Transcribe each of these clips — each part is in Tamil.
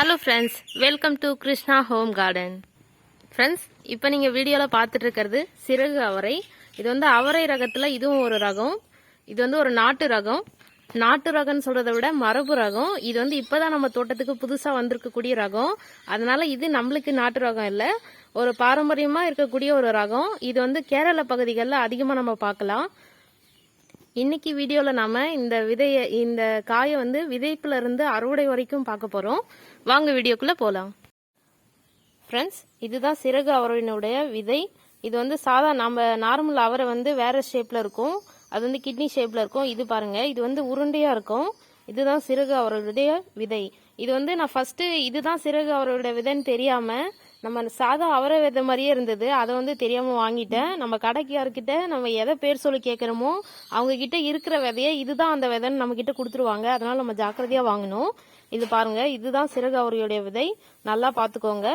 Hello friends, welcome to krishna-home-garden. Friends, இப்போ நீங்கள் வீடியோவில் பார்த்துட்டு இருக்கிறது சிறகு அவரை. இது வந்து அவரை ரகத்தில் இதுவும் ஒரு ரகம். இது வந்து ஒரு நாட்டு ரகம். நாட்டு ரகம்னு சொல்கிறத விட மரபு ரகம். இது வந்து இப்போ தான் நம்ம தோட்டத்துக்கு புதுசாக வந்திருக்கக்கூடிய ரகம். அதனால இது நம்மளுக்கு நாட்டு ரகம் இல்லை, ஒரு பாரம்பரியமாக இருக்கக்கூடிய ஒரு ரகம். இது வந்து கேரள பகுதிகளில் அதிகமாக நம்ம பார்க்கலாம். இன்னைக்கு வீடியோவில் நாம இந்த காயை வந்து விதைப்புல இருந்து அறுவடை வரைக்கும் பார்க்க போறோம். வாங்க வீடியோக்குள்ள போலாம். ஃப்ரெண்ட்ஸ், இதுதான் சிறகு அவரையினுடைய விதை. இது வந்து நம்ம நார்மல் அவரை வந்து வேற ஷேப்ல இருக்கும், அது வந்து கிட்னி ஷேப்ல இருக்கும். இது பாருங்க, இது வந்து உருண்டையா இருக்கும். இதுதான் சிறகு அவரையுடைய விதை. இது வந்து நான் ஃபர்ஸ்ட் இதுதான் சிறகு அவரையுடைய விதைன்னு தெரியாம நம்ம சாதா அவரை விதை மாதிரியே இருந்தது. அதை வந்து தெரியாம வாங்கிட்டேன். நம்ம கடைக்காரர்கிட்ட நம்ம எதை பேர் சொல்லி கேட்குறோமோ அவங்க கிட்ட இருக்கிற விதையை இதுதான் அந்த விதைன்னு நம்ம கிட்ட கொடுத்துருவாங்க. அதனால நம்ம ஜாக்கிரதையா வாங்கணும். இது பாருங்க, இதுதான் சிறகு அவரையுடைய விதை. நல்லா பாத்துக்கோங்க.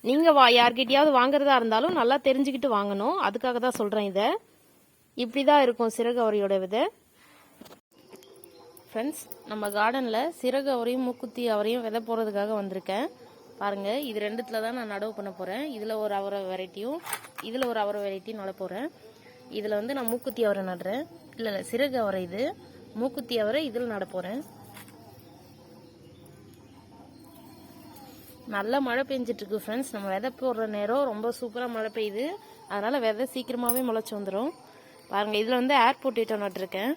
நீங்க யார்கிட்டயாவது வாங்குறதா இருந்தாலும் நல்லா தெரிஞ்சுக்கிட்டு வாங்கணும். அதுக்காக தான் சொல்றேன். இதை இப்படிதான் இருக்கும் சிறகு அவரையோட விதை. ஃப்ரெண்ட்ஸ், நம்ம கார்டன்ல சிறகு அவரையும் மூக்குத்தி அவரையும் விதை போறதுக்காக வந்திருக்கேன். பாருங்க, இது ரெண்டுத்துல தான் நான் நடவு பண்ண போறேன். இதுல ஒரு அவரை வெரைட்டியும் இதுல ஒரு அவரை வெரைட்டியும் நட போறேன். இதுல வந்து நான் மூக்குத்தி அவரை நடுறேன். இல்ல சிறகு அவரை, இது மூக்குத்தி அவரை இதுல நட போறேன். நல்ல மழை பெஞ்சிட்டு இருக்கு ஃப்ரெண்ட்ஸ். நம்ம விதை போடுற நேரம் ரொம்ப சூப்பரா மழை பெய்யுது. அதனால விதை சீக்கிரமாவே முளைச்சு வந்துடும். பாருங்க, இதுல வந்து ஏர் பொட்டேட்டோ நட்டுருக்கேன்.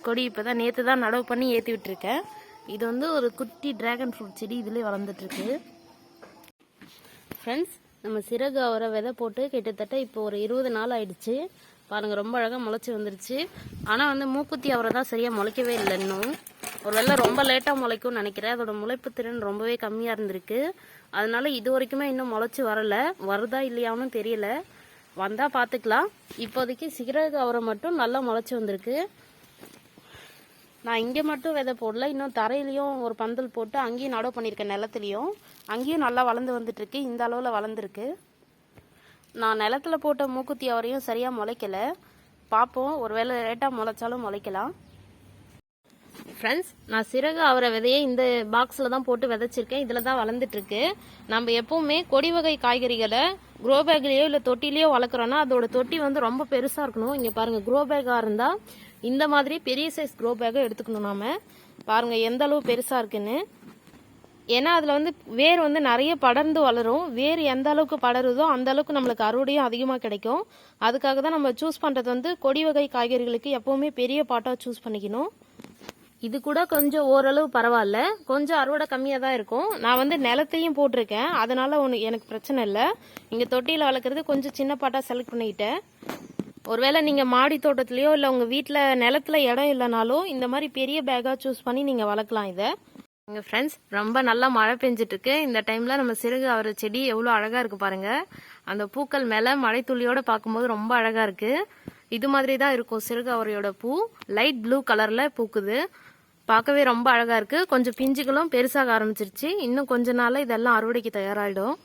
கொடி இப்பதான் நேற்று தான் நடவு பண்ணி ஏற்றி விட்டுருக்கேன். இது வந்து ஒரு குட்டி டிராகன் ஃப்ரூட் செடி இதுலேயே வளர்ந்துட்டு இருக்கு. ஃப்ரெண்ட்ஸ், நம்ம சிறகு அவரை விதை போட்டு கிட்டத்தட்ட இப்போ ஒரு 20 நாள் ஆயிடுச்சு. பாருங்க, ரொம்ப அழகாக முளைச்சி வந்துருச்சு. ஆனால் வந்து மூக்குத்தி அவரை தான் சரியாக முளைக்கவே இல்லை இன்னும். ஒரு வேளை ரொம்ப லேட்டாக முளைக்கும்னு நினைக்கிறேன். அதோட முளைப்பு திறன் ரொம்பவே கம்மியாக இருந்திருக்கு. அதனால இது வரைக்குமே இன்னும் முளைச்சி வரலை. வருதா இல்லையான்னு தெரியல. வந்தால் பார்த்துக்கலாம். இப்போதைக்கு சிறகு அவரை மட்டும் நல்லா முளைச்சி வந்திருக்கு. நான் இங்கே மட்டும் விதை போடல, இன்னும் தரையிலையும் ஒரு பந்தல் போட்டு அங்கேயும் நடவு பண்ணியிருக்கேன். நிலத்துலையும் அங்கேயும் நல்லா வளர்ந்து வந்துட்டு இருக்கு. இந்த அளவில் வளர்ந்துருக்கு. நான் நிலத்துல போட்ட மூக்குத்தி அவரையும் சரியாக முளைக்கல. பார்ப்போம், ஒருவேளை லேட்டாக முளைச்சாலும் முளைக்கலாம். ஃப்ரெண்ட்ஸ், நான் சிறகு அவரை விதையை இந்த பாக்ஸில் தான் போட்டு விதைச்சிருக்கேன். இதில் தான் வளர்ந்துட்டு இருக்கு. நம்ம எப்பவுமே கொடி வகை காய்கறிகளை க்ரோ பேக்லேயோ இல்லை தொட்டிலேயோ வளர்க்குறோன்னா அதோட தொட்டி வந்து ரொம்ப பெருசாக இருக்கணும். இங்கே பாருங்கள், க்ரோ பேக்காக இருந்தால் இந்த மாதிரி பெரிய சைஸ் க்ரோ பேக்கை எடுத்துக்கணும். நாம பாருங்க எந்த அளவு பெருசாக இருக்குன்னு. ஏன்னா அதில் வந்து வேர் வந்து நிறைய படர்ந்து வளரும். வேர் எந்த அளவுக்கு படருதோ அந்த அளவுக்கு நம்மளுக்கு அறுவடையும் அதிகமாக கிடைக்கும். அதுக்காக தான் நம்ம சூஸ் பண்ணுறது வந்து கொடி வகை காய்கறிகளுக்கு எப்பவுமே பெரிய பாட்டாக சூஸ் பண்ணிக்கணும். இது கூட கொஞ்சம் ஓரளவு பரவாயில்ல, கொஞ்சம் அறுவடை கம்மியாக தான் இருக்கும். நான் வந்து நிலத்தையும் போட்டிருக்கேன், அதனால எனக்கு பிரச்சனை இல்லை. இங்கே தொட்டியில் வளர்க்குறது கொஞ்சம் சின்ன பாட்டாக செலக்ட் பண்ணிக்கிட்டேன். ஒருவேளை நீங்கள் மாடி தோட்டத்துலையோ இல்லை உங்கள் வீட்டில் நிலத்துல இடம் இல்லைனாலும் இந்த மாதிரி பெரிய பேக்காக சூஸ் பண்ணி நீங்கள் வளர்க்கலாம் இதை. எங்கள் ஃப்ரெண்ட்ஸ், ரொம்ப நல்லா மழை பெஞ்சிட்ருக்கு. இந்த டைமில் நம்ம சிறகு அவரை செடி எவ்வளோ அழகாக இருக்குது பாருங்கள். அந்த பூக்கள் மேலே மழை துளியோடு பார்க்கும்போது ரொம்ப அழகாக இருக்குது. இது மாதிரி தான் இருக்கும் சிறகு அவரையோட பூ. லைட் ப்ளூ கலரில் பூக்குது. பார்க்கவே ரொம்ப அழகாக இருக்குது. கொஞ்சம் பிஞ்சுகளும் பெருசாக ஆரம்பிச்சிருச்சு. இன்னும் கொஞ்ச நாளில் இதெல்லாம் அறுவடைக்கு தயாராகிடும்.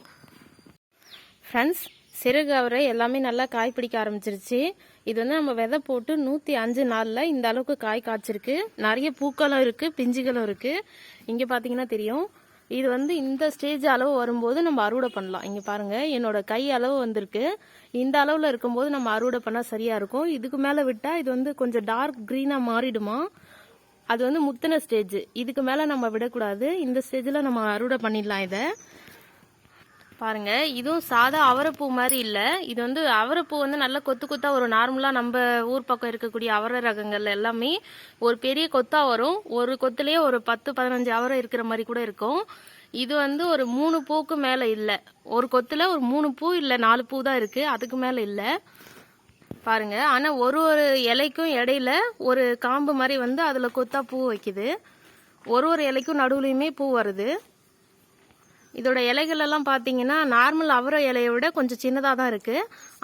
ஃப்ரெண்ட்ஸ், சிறகு அவரை எல்லாமே நல்லா காய் பிடிக்க ஆரம்பிச்சிருச்சு. இது வந்து நம்ம விதை போட்டு 105 நாளில் இந்த அளவுக்கு காய் காய்ச்சிருக்கு. நிறைய பூக்களும் இருக்குது, பிஞ்சுகளும் இருக்குது. இங்கே பார்த்தீங்கன்னா தெரியும். இது வந்து இந்த ஸ்டேஜ் அளவு வரும்போது நம்ம அறுவடை பண்ணலாம். இங்கே பாருங்கள், என்னோட கை அளவு வந்திருக்கு. இந்த அளவில் இருக்கும்போது நம்ம அறுவடை பண்ணால் சரியாக இருக்கும். இதுக்கு மேலே விட்டால் இது வந்து கொஞ்சம் டார்க் க்ரீனாக மாறிடுமா. அது வந்து முத்தின ஸ்டேஜ். இதுக்கு மேலே நம்ம விடக்கூடாது. இந்த ஸ்டேஜில் நம்ம அறுவடை பண்ணிடலாம் இதை. பாருங்க, இதுவும் சாதா அவரைப்பூ மாதிரி இல்லை. இது வந்து அவரைப்பூ வந்து நல்ல கொத்து கொத்தா ஒரு நார்மலாக நம்ம ஊர் பக்கம் இருக்கக்கூடிய அவரை ரகங்கள் எல்லாமே ஒரு பெரிய கொத்தா வரும். ஒரு கொத்துலேயே ஒரு 10-15 அவரை இருக்கிற மாதிரி கூட இருக்கும். இது வந்து ஒரு 3 பூக்கு மேலே இல்லை. ஒரு கொத்துல ஒரு 3 பூ இல்லை 4 பூ தான் இருக்கு, அதுக்கு மேலே இல்லை. பாருங்க, ஆனால் ஒரு ஒரு இலைக்கும் இடையில ஒரு காம்பு மாதிரி வந்து அதில் கொத்தா பூ வைக்குது. ஒரு ஒரு இலைக்கும் நடுவுலையுமே பூ வருது. இதோட இலைகள் எல்லாம் பார்த்தீங்கன்னா நார்மல் அவரை இலையை விட கொஞ்சம் சின்னதாக தான் இருக்கு.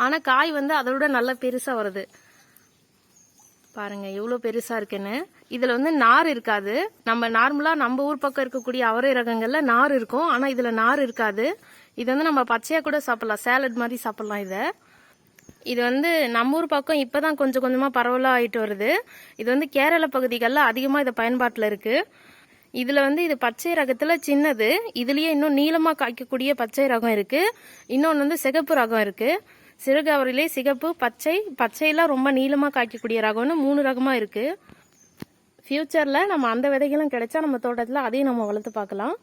ஆனால் காய் வந்து அதை விட நல்லா பெருசாக வருது. பாருங்க எவ்வளோ பெருசாக இருக்குன்னு. இதில் வந்து நார் இருக்காது. நம்ம நார்மலாக நம்ம ஊர் பக்கம் இருக்கக்கூடிய அவரை ரகங்களில் நார் இருக்கும், ஆனால் இதில் நார் இருக்காது. இது வந்து நம்ம பச்சையாக கூட சாப்பிடலாம், சேலட் மாதிரி சாப்பிடலாம் இதை. இது வந்து நம்ம ஊர் பக்கம் இப்போ தான் கொஞ்சம் கொஞ்சமாக பரவலாக ஆகிட்டு வருது. இது வந்து கேரள பகுதிகளில் அதிகமாக இதை பயன்பாட்டில் இருக்குது. இதில் வந்து இது பச்சை ரகத்தில் சின்னது. இதுலேயே இன்னும் நீளமாக காய்க்கக்கூடிய பச்சை ரகம் இருக்குது. இன்னொன்று வந்து சிகப்பு ரகம் இருக்குது. சிறகு அவரையிலே சிகப்பு, பச்சையெல்லாம் ரொம்ப நீளமாக காய்க்கக்கூடிய ரகம்னு 3 ரகமாக இருக்குது. ஃப்யூச்சரில் நம்ம அந்த விதைகளும் கிடைச்சா நம்ம தோட்டத்தில் அதையும் நம்ம வளர்த்து பார்க்கலாம்.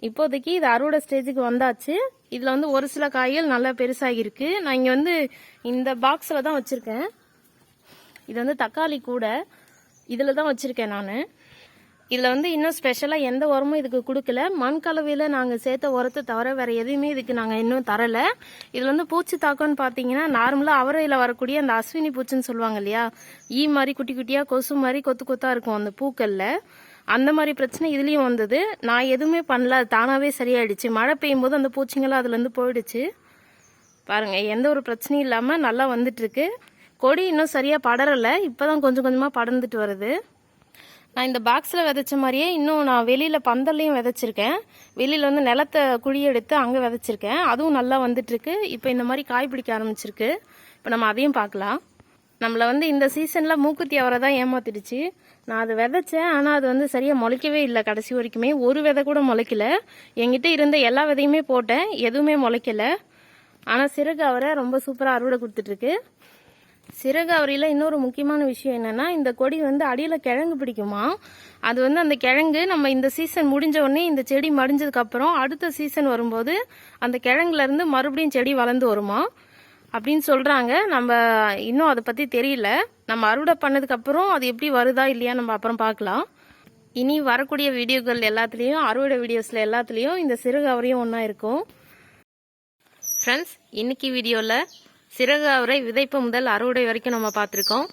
இப்போதைக்கு இது அறுவடை ஸ்டேஜுக்கு வந்தாச்சு. இதில் வந்து ஒரு சில காய்கள் நல்லா பெருசாகிருக்கு. நான் இங்கே வந்து இந்த பாக்ஸில் தான் வச்சுருக்கேன். இது வந்து தக்காளி கூட இதில் தான் வச்சுருக்கேன் நான். இதில் வந்து இன்னும் ஸ்பெஷலாக எந்த உரமும் இதுக்கு கொடுக்கல. மண் கலவையில் நாங்கள் சேர்த்த உரத்தை தவிர வேறு எதுவுமே இதுக்கு நாங்கள் இன்னும் தரலை. இதில் வந்து பூச்சி தாக்கம்னு பார்த்தீங்கன்னா நார்மலாக அவரையில் வரக்கூடிய அந்த அஸ்வினி பூச்சின்னு சொல்லுவாங்க இல்லையா, ஈ மாதிரி குட்டி குட்டியாக கொசு மாதிரி கொத்து கொத்தாக இருக்கும் அந்த பூக்களில். அந்த மாதிரி பிரச்சனை இதுலேயும் வந்தது. நான் எதுவுமே பண்ணல, அது தானாகவே சரியாயிடுச்சு. மழை பெய்யும் போது அந்த பூச்சிங்கெல்லாம் அதுலேருந்து போயிடுச்சு. பாருங்கள், எந்த ஒரு பிரச்சனையும் இல்லாமல் நல்லா வந்துட்டுருக்கு. கொடி இன்னும் சரியாக படரலை, இப்போ தான் கொஞ்சம் கொஞ்சமாக படர்ந்துட்டு வருது. நான் இந்த பாக்ஸில் விதைச்ச மாதிரியே இன்னும் நான் வெளியில் பந்தல்லையும் விதைச்சிருக்கேன். வெளியில் வந்து நிலத்தை குழி எடுத்து அங்கே விதைச்சிருக்கேன். அதுவும் நல்லா வந்துட்டுருக்கு. இப்போ இந்த மாதிரி காய் பிடிக்க ஆரம்பிச்சிருக்கு. இப்போ நம்ம அதையும் பார்க்கலாம். நம்மளை வந்து இந்த சீசனில் மூக்குத்தி அவரை தான் ஏமாத்திடுச்சு. நான் அதை விதைச்சேன், ஆனால் அது வந்து சரியாக முளைக்கவே இல்லை. கடைசி வரைக்குமே ஒரு விதை கூட முளைக்கல. என்கிட்ட இருந்த எல்லா விதையுமே போட்டேன், எதுவுமே முளைக்கல. ஆனால் சிறகு அவரை ரொம்ப சூப்பராக அறுவடை கொடுத்துட்ருக்கு. சிறகு அவரையில் இன்னொரு முக்கியமான விஷயம் என்னென்னா, இந்த கொடி வந்து அடியில் கிழங்கு பிடிக்குமா. அது வந்து அந்த கிழங்கு நம்ம இந்த சீசன் முடிஞ்ச உடனே இந்த செடி மடிஞ்சதுக்கப்புறம் அடுத்த சீசன் வரும்போது அந்த கிழங்குலேருந்து மறுபடியும் செடி வளர்ந்து வருமா அப்படின்னு சொல்கிறாங்க. நம்ம இன்னும் அதை பற்றி தெரியல. நம்ம அறுவடை பண்ணதுக்கப்புறம் அது எப்படி வருதா இல்லையா நம்ம அப்புறம் பார்க்கலாம். இனி வரக்கூடிய வீடியோக்கள் எல்லாத்துலேயும், அறுவடை வீடியோஸில் எல்லாத்துலேயும் இந்த சிறகு அவரையும் ஒன்றா இருக்கும். ஃப்ரெண்ட்ஸ், இன்னைக்கு வீடியோவில் சிறகு அவரை விதைப்பு முதல் அறுவடை வரைக்கும் நம்ம பார்த்துருக்கோம்.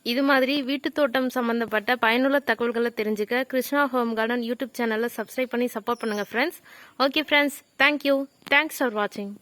இது மாதிரி வீட்டு தோட்டம் சம்மந்தப்பட்ட பயனுள்ள தகவல்களை தெரிஞ்சுக்க கிருஷ்ணா ஹோம் கார்டன் யூடியூப் சேனலை சப்ஸ்கிரைப் பண்ணி சப்போர்ட் பண்ணுங்கள் friends. Okay friends, thank you. Thanks for வாட்சிங்.